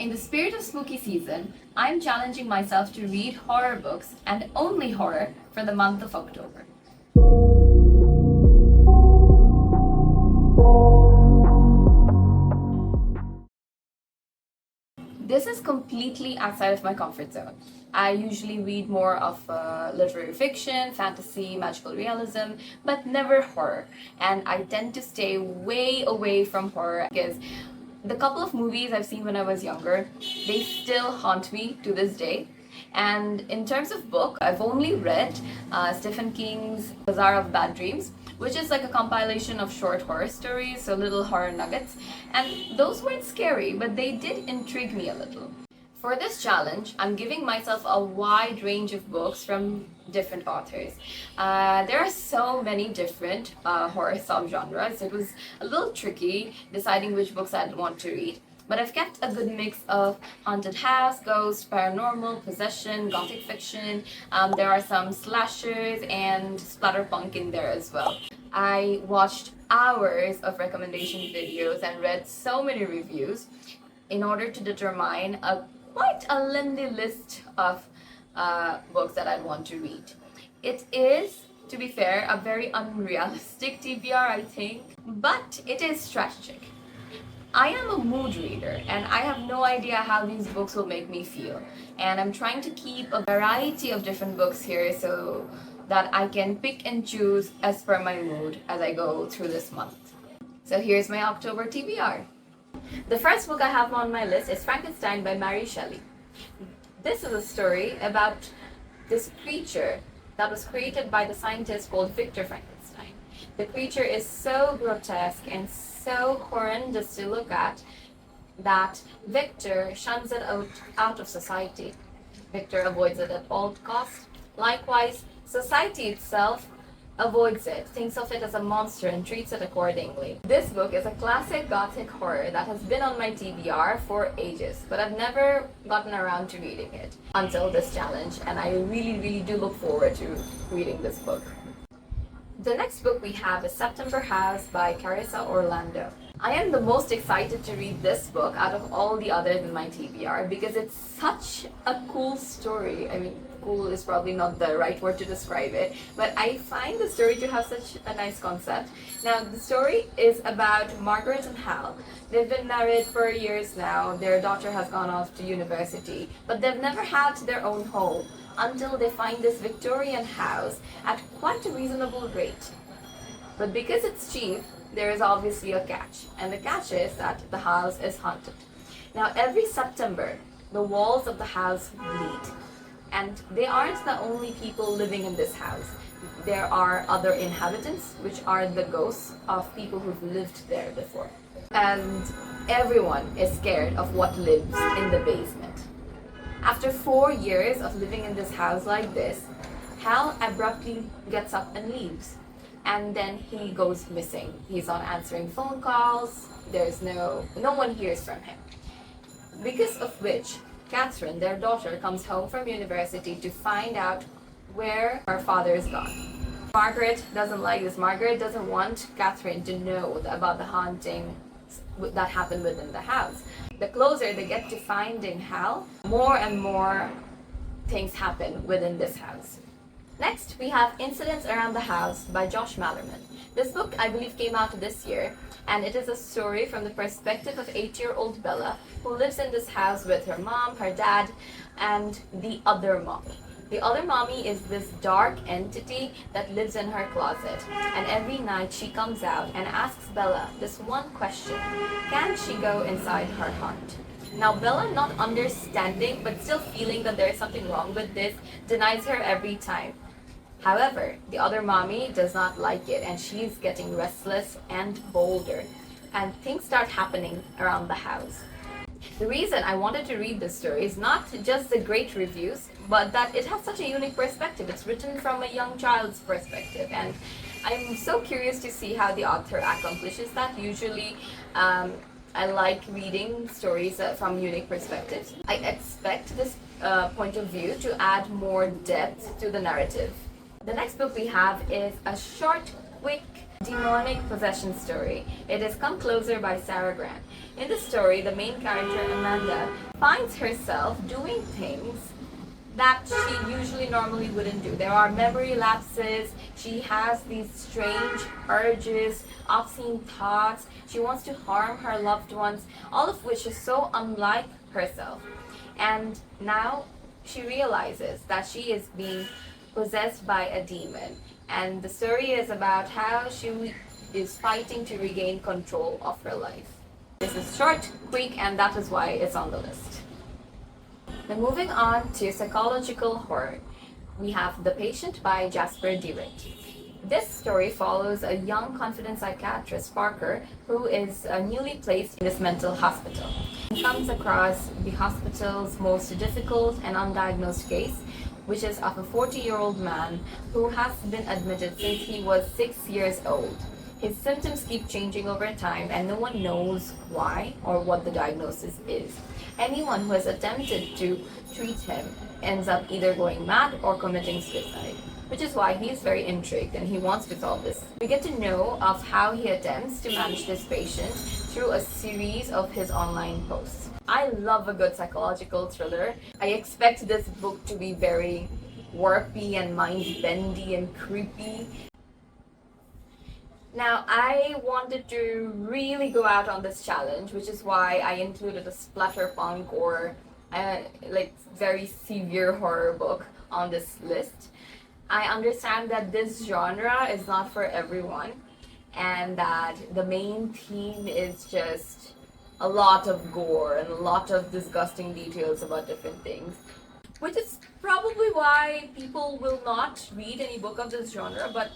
In the spirit of spooky season, I'm challenging myself to read horror books and only horror for the month of October. This is completely outside of my comfort zone. I usually read more of literary fiction, fantasy, magical realism, but never horror. And I tend to stay way away from horror because the couple of movies I've seen when I was younger, they still haunt me to this day. And in terms of book, I've only read Stephen King's Bazaar of Bad Dreams, which is like a compilation of short horror stories, so little horror nuggets. And those weren't scary, but they did intrigue me a little. For this challenge, I'm giving myself a wide range of books from different authors. There are so many different horror subgenres. It was a little tricky deciding which books I'd want to read. But I've kept a good mix of haunted house, ghost, paranormal, possession, gothic fiction. There are some slashers and splatterpunk in there as well. I watched hours of recommendation videos and read so many reviews in order to determine quite a lengthy list of books that I'd want to read. It is, to be fair, a very unrealistic TBR, I think, but it is strategic. I am a mood reader and I have no idea how these books will make me feel. And I'm trying to keep a variety of different books here so that I can pick and choose as per my mood as I go through this month. So here's my October TBR. The first book I have on my list is Frankenstein by Mary Shelley. This is a story about this creature that was created by the scientist called Victor Frankenstein. The creature is so grotesque and so horrendous to look at that Victor shuns it out of society. Victor avoids it at all costs. Likewise, society itself avoids it, thinks of it as a monster and treats it accordingly. This book is a classic gothic horror that has been on my TBR for ages, but I've never gotten around to reading it until this challenge, and I really do look forward to reading this book. The next book we have is September House by Carissa Orlando. I am the most excited to read this book out of all the others in my TBR because it's such a cool story. I mean, cool is probably not the right word to describe it, but I find the story to have such a nice concept. Now, the story is about Margaret and Hal. They've been married for years now. Their daughter has gone off to university, but they've never had their own home until they find this Victorian house at quite a reasonable rate. But because it's cheap, there is obviously a catch, and the catch is that the house is haunted. Now, every September, the walls of the house bleed, and they aren't the only people living in this house. There are other inhabitants, which are the ghosts of people who've lived there before. And everyone is scared of what lives in the basement. After 4 years of living in this house like this, Hal abruptly gets up and leaves. And then he goes missing. He's not answering phone calls. No one hears from him. Because of which, Catherine, their daughter, comes home from university to find out where her father is gone. Margaret doesn't like this. Margaret doesn't want Catherine to know about the haunting that happened within the house. The closer they get to finding Hal, more and more things happen within this house. Next, we have Incidents Around the House by Josh Malerman. This book, I believe, came out this year, and it is a story from the perspective of 8-year-old Bella, who lives in this house with her mom, her dad, and the other mommy. The other mommy is this dark entity that lives in her closet, and every night she comes out and asks Bella this one question: can she go inside her heart? Now, Bella, not understanding but still feeling that there is something wrong with this, denies her every time. However, the other mommy does not like it, and she's getting restless and bolder, and things start happening around the house. The reason I wanted to read this story is not just the great reviews, but that it has such a unique perspective. It's written from a young child's perspective, and I'm so curious to see how the author accomplishes that. Usually, I like reading stories from unique perspectives. I expect this point of view to add more depth to the narrative. The next book we have is a short, quick Demonic possession story. It is Come Closer by Sarah Grant. In the story, the main character Amanda finds herself doing things that she usually normally wouldn't do. There are memory lapses, she has these strange urges, obscene thoughts, she wants to harm her loved ones, all of which is so unlike herself. And now she realizes that she is being possessed by a demon. And the story is about how she is fighting to regain control of her life. This is short, quick, and that is why it's on the list. Now moving on to psychological horror, we have The Patient by Jasper Dewitt. This story follows a young, confident psychiatrist, Parker, who is newly placed in this mental hospital. He comes across the hospital's most difficult and undiagnosed case, which is of a 40-year-old man who has been admitted since he was 6 years old. His symptoms keep changing over time and no one knows why or what the diagnosis is. Anyone who has attempted to treat him ends up either going mad or committing suicide, which is why he is very intrigued and he wants to solve this. We get to know of how he attempts to manage this patient through a series of his online posts. I love a good psychological thriller. I expect this book to be very warpy and mind-bendy and creepy. Now, I wanted to really go out on this challenge, which is why I included a splatterpunk or like very severe horror book on this list. I understand that this genre is not for everyone and that the main theme is just a lot of gore and a lot of disgusting details about different things, which is probably why people will not read any book of this genre, but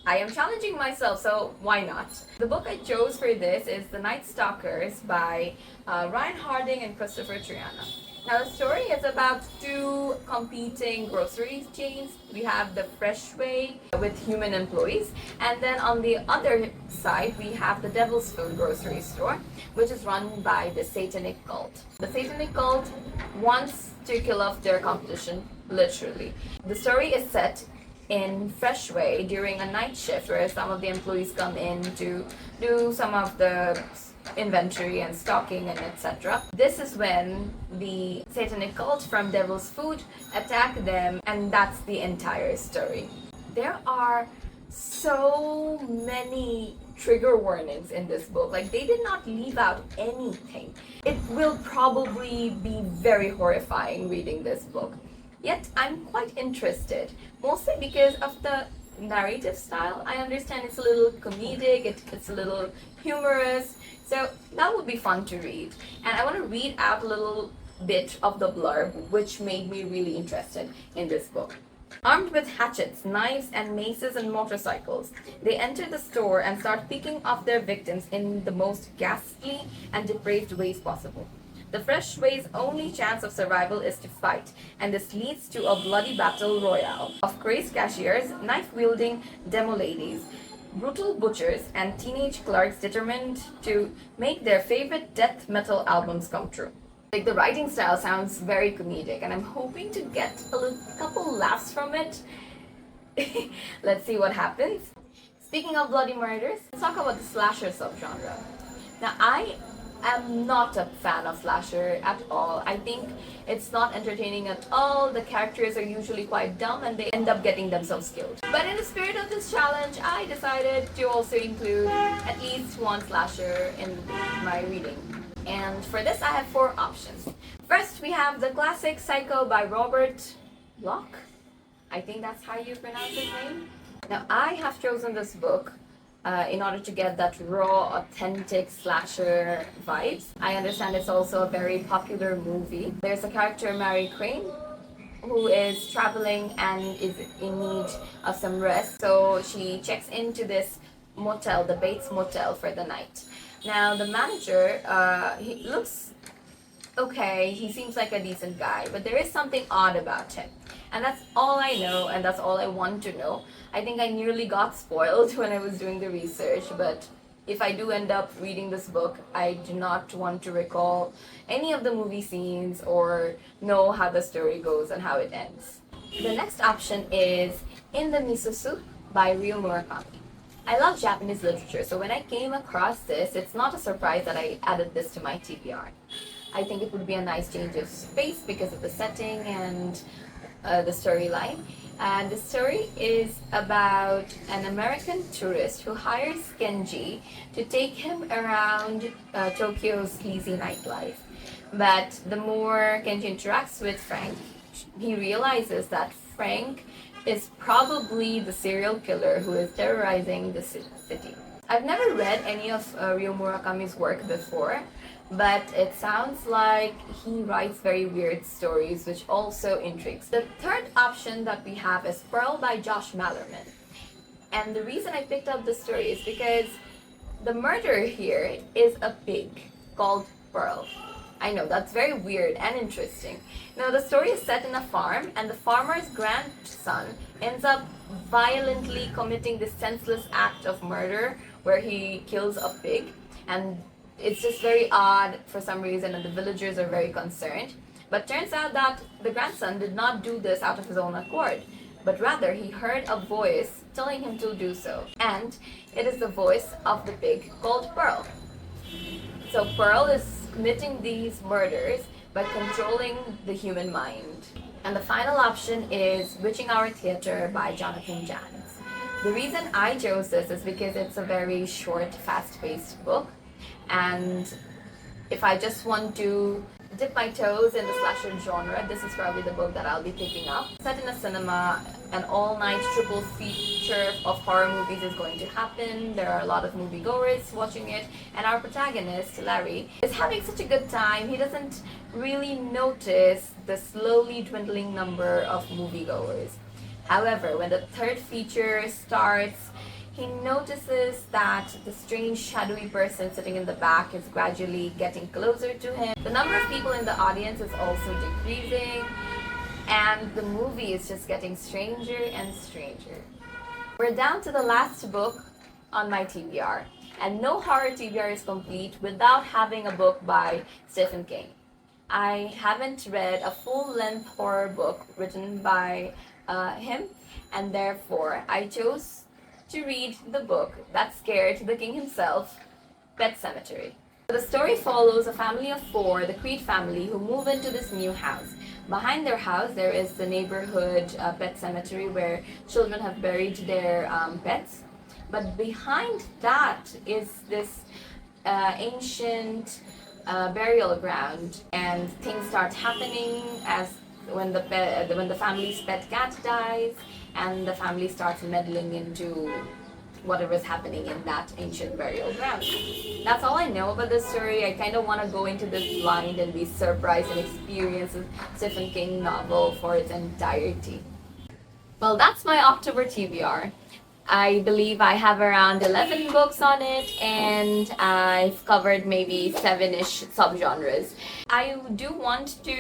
I am challenging myself, so why not? The book I chose for this is The Night Stalkers by Ryan Harding and Christopher Triana. Now the story is about two competing grocery chains. We have the Freshway with human employees, and then on the other side we have the Devil's Food grocery store, which is run by the Satanic cult. The Satanic cult wants to kill off their competition, literally. The story is set in Freshway during a night shift where some of the employees come in to do some of the inventory and stocking and etc. This is when the Satanic cult from Devil's Food attack them, and that's the entire story. There are so many trigger warnings in this book. Like, they did not leave out anything. It will probably be very horrifying reading this book. Yet I'm quite interested, mostly because of the narrative style. I understand it's a little comedic, it's a little humorous, so that would be fun to read. And I want to read out a little bit of the blurb, which made me really interested in this book. Armed with hatchets, knives, and maces and motorcycles, they enter the store and start picking off their victims in the most ghastly and depraved ways possible. The Freshway's only chance of survival is to fight, and this leads to a bloody battle royale of crazed cashiers, knife-wielding demo ladies, brutal butchers, and teenage clerks determined to make their favorite death metal albums come true. Like, the writing style sounds very comedic, and I'm hoping to get a couple laughs from it. Let's see what happens. Speaking of bloody murders, let's talk about the slasher subgenre. Now, I'm not a fan of slasher at all. I think it's not entertaining at all. The characters are usually quite dumb and they end up getting themselves killed. But in the spirit of this challenge, I decided to also include at least one slasher in my reading. And for this, I have 4 options. First, we have the classic Psycho by Robert Bloch. I think that's how you pronounce his name. Now, I have chosen this book in order to get that raw, authentic slasher vibes. I understand it's also a very popular movie. There's a character, Mary Crane, who is traveling and is in need of some rest. So she checks into this motel, the Bates Motel, for the night. Now the manager, he looks okay, he seems like a decent guy, but there is something odd about him. And that's all I know, and that's all I want to know. I think I nearly got spoiled when I was doing the research, but if I do end up reading this book, I do not want to recall any of the movie scenes or know how the story goes and how it ends. The next option is In the Miso Soup by Ryo Murakami. I love Japanese literature, so when I came across this, it's not a surprise that I added this to my TBR. I think it would be a nice change of space because of the setting and the storyline. And the story is about an American tourist who hires Kenji to take him around Tokyo's sleazy nightlife. But the more Kenji interacts with Frank, he realizes that Frank is probably the serial killer who is terrorizing the city. I've never read any of Ryo Murakami's work before, but it sounds like he writes very weird stories, which also intrigues. The third option that we have is Pearl by Josh Malerman. And the reason I picked up this story is because the murderer here is a pig called Pearl. I know, that's very weird and interesting. Now, the story is set in a farm, and the farmer's grandson ends up violently committing this senseless act of murder where he kills a pig. And it's just very odd for some reason, and the villagers are very concerned. But turns out that the grandson did not do this out of his own accord, but rather he heard a voice telling him to do so. And it is the voice of the pig called Pearl. So Pearl is committing these murders by controlling the human mind. And the final option is Witching Hour Theater by Jonathan Janz. The reason I chose this is because it's a very short, fast-paced book. And if I just want to dip my toes in the slasher genre, this is probably the book that I'll be picking up. Set in a cinema, an all-night triple feature of horror movies is going to happen. There are a lot of moviegoers watching it, and our protagonist, Larry, is having such a good time. He doesn't really notice the slowly dwindling number of moviegoers. However, when the third feature starts, he notices that the strange shadowy person sitting in the back is gradually getting closer to him. The number of people in the audience is also decreasing, and the movie is just getting stranger and stranger. We're down to the last book on my TBR, and no horror TBR is complete without having a book by Stephen King. I haven't read a full-length horror book written by him, and therefore I chose to read the book that scared the king himself, Pet Sematary. The story follows a family of four, the Creed family, who move into this new house. Behind their house, there is the neighborhood pet cemetery where children have buried their pets. But behind that is this ancient burial ground, and things start happening as when the family's pet cat dies, and the family starts meddling into whatever's happening in that ancient burial ground. That's all I know about this story. I kind of want to go into this blind and be surprised and experience a Stephen King novel for its entirety. Well, that's my October TBR. I believe I have around 11 books on it, and I've covered maybe 7-ish subgenres. I do want to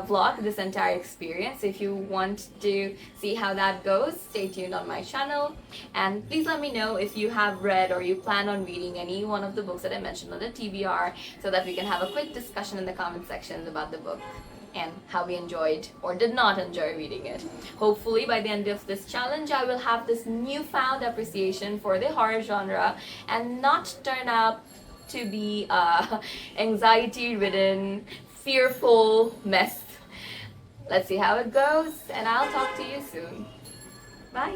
vlog this entire experience. If you want to see how that goes, stay tuned on my channel. And please let me know if you have read or you plan on reading any one of the books that I mentioned on the TBR, so that we can have a quick discussion in the comment section about the book and how we enjoyed or did not enjoy reading it. Hopefully by the end of this challenge, I will have this newfound appreciation for the horror genre and not turn out to be a anxiety-ridden, fearful mess. Let's see how it goes, and I'll talk to you soon. Bye!